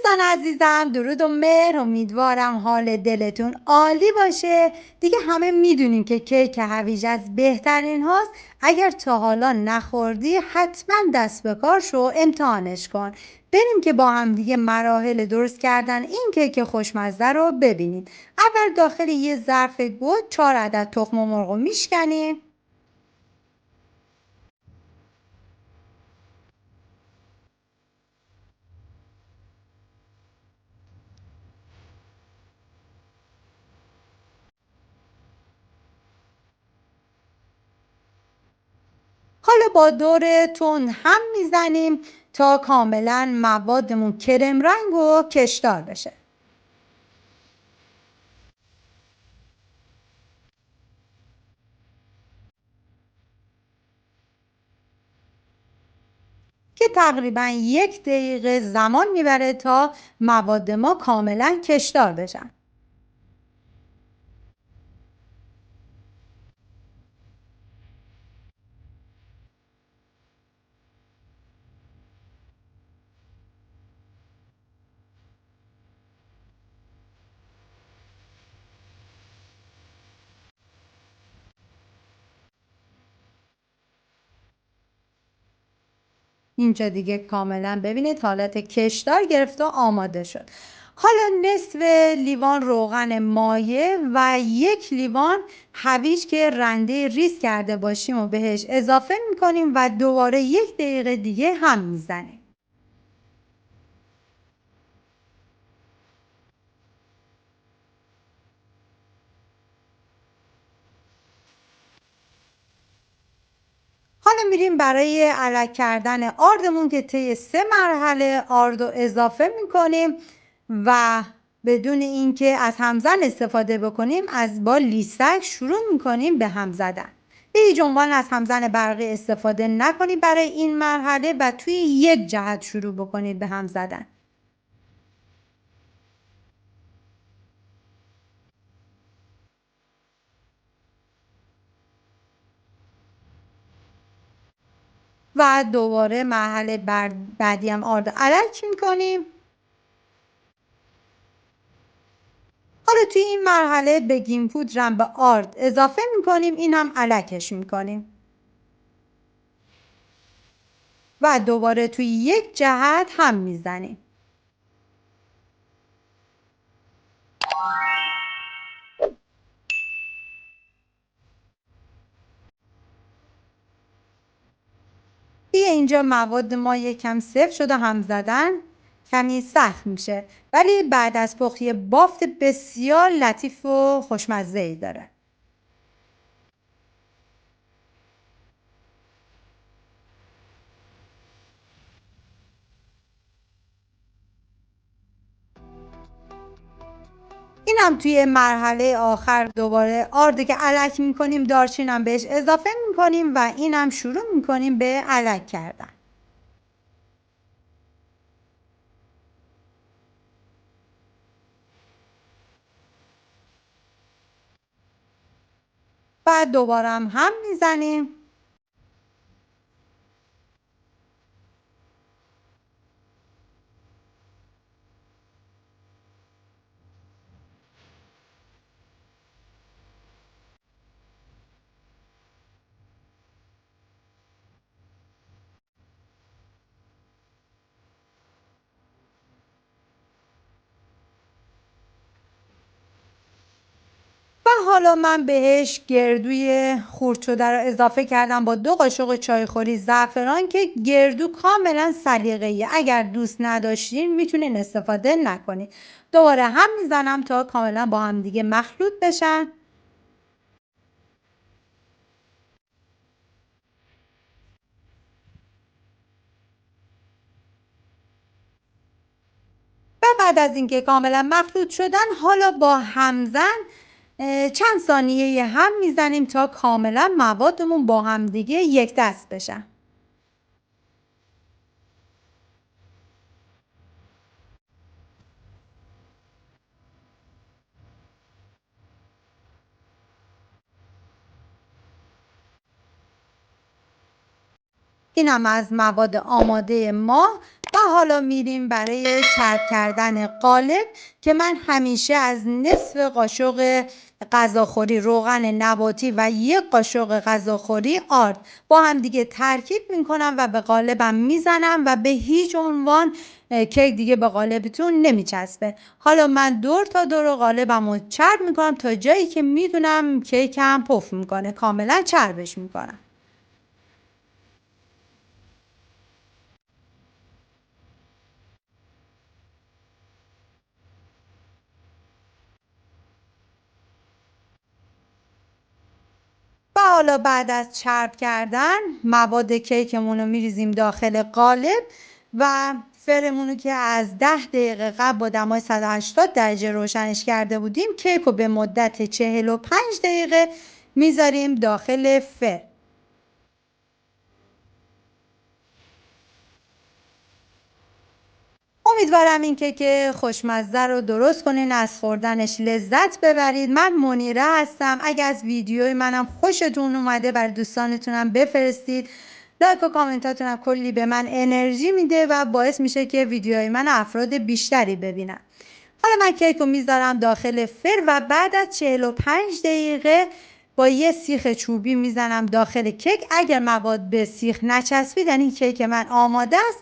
دوستان عزیزم، درود و مهر. امیدوارم حال دلتون عالی باشه. دیگه همه میدونیم که کیک هویج از بهترین هاست. اگر تا حالا نخوردی حتما دست به کار شو امتحانش کن. بریم که با هم دیگه مراحل درست کردن این کیک خوشمزه رو ببینیم. اول داخل یه ظرف گود 4 عدد تخم مرغ رو میشکنیم. حالا با دور تند هم میزنیم تا کاملا موادمون کرم رنگ و کشدار بشه که تقریبا 1 دقیقه زمان میبره تا مواد ما کاملا کشدار بشن. اینجا دیگه کاملا ببینید حالت کشدار گرفته و آماده شد. حالا نصف لیوان روغن مایع و 1 لیوان هویج که رنده ریز کرده باشیم و بهش اضافه میکنیم و دوباره 1 دقیقه دیگه هم میزنیم. حالا میریم برای علک کردن آردمون که طی 3 مرحله آرد رو اضافه میکنیم و بدون اینکه از همزن استفاده بکنیم از با لیسک شروع میکنیم به هم زدن. به هیچ عنوان از همزن برقی استفاده نکنید برای این مرحله و توی یک جهت شروع بکنید به هم زدن. و دوباره مرحله بعدی هم آرد علک میکنیم. حالا توی این مرحله بیکینگ پودر به آرد اضافه میکنیم، این هم علکش میکنیم و دوباره توی یک جهت هم میزنیم. دیگه اینجا مواد ما یکم سفت شده، هم زدن کمی سخت میشه، ولی بعد از پخت یه بافت بسیار لطیف و خوشمزه ای داره. این هم توی مرحله آخر دوباره آرد که علک میکنیم دارچین هم بهش اضافه میکنیم و این هم شروع میکنیم به علک کردن. بعد دوباره هم میزنیم. و حالا من بهش گردوی خرد شده رو اضافه کردم با 2 قاشق چایخوری زعفران که گردو کاملا سلیقه‌ایه، اگر دوست نداشتین میتونین استفاده نکنید. دوباره هم میزنم تا کاملا با هم دیگه مخلوط بشن و بعد از اینکه کاملا مخلوط شدن حالا با همزن چند ثانیه هم میزنیم تا کاملا موادمون با هم دیگه یک دست بشن. این هم از مواد آماده ما. و حالا میریم برای چرب کردن قالب که من همیشه از نصف قاشق غذاخوری روغن نباتی و 1 قاشق غذاخوری آرد با هم دیگه ترکیب میکنم و به قالبم میزنم و به هیچ عنوان کیک دیگه به قالبتون نمیچسبه. حالا من دور تا دور قالبم رو چرب میکنم تا جایی که میدونم کیکم پف میکنه، کاملا چربش میکنم. و حالا بعد از چرب کردن مواد کیکمون رو میریزیم داخل قالب و فرمون رو که از 10 دقیقه قبل با دمای 180 درجه روشنش کرده بودیم کیک رو به مدت 45 دقیقه میذاریم داخل فر. امیدوارم این کیک خوشمزه رو درست کنین، از خوردنش لذت ببرید. من منیره هستم. اگر از ویدیوی منم خوشتون اومده بر دوستانتونم بفرستید. لایک و کامنتاتونم کلی به من انرژی میده و باعث میشه که ویدیوهای من افراد بیشتری ببینن. حالا من کیک رو میذارم داخل فر و بعد از 45 دقیقه با یه سیخ چوبی میزنم داخل کیک. اگر مواد به سیخ نچسبید یعنی کیک من آماده است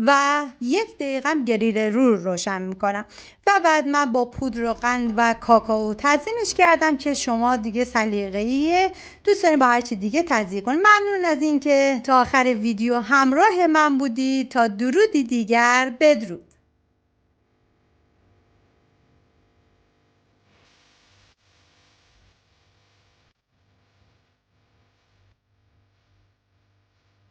و 1 دقیقه هم گریل رو روشن میکنم و بعد من با پودر و قند و کاکائو تزیینش کردم که شما دیگه سلیقه‌ایه دوست دارین با هر چی دیگه تزیین کنین. ممنون از اینکه تا آخر ویدیو همراه من بودید. تا درودی دیگر، بدرود.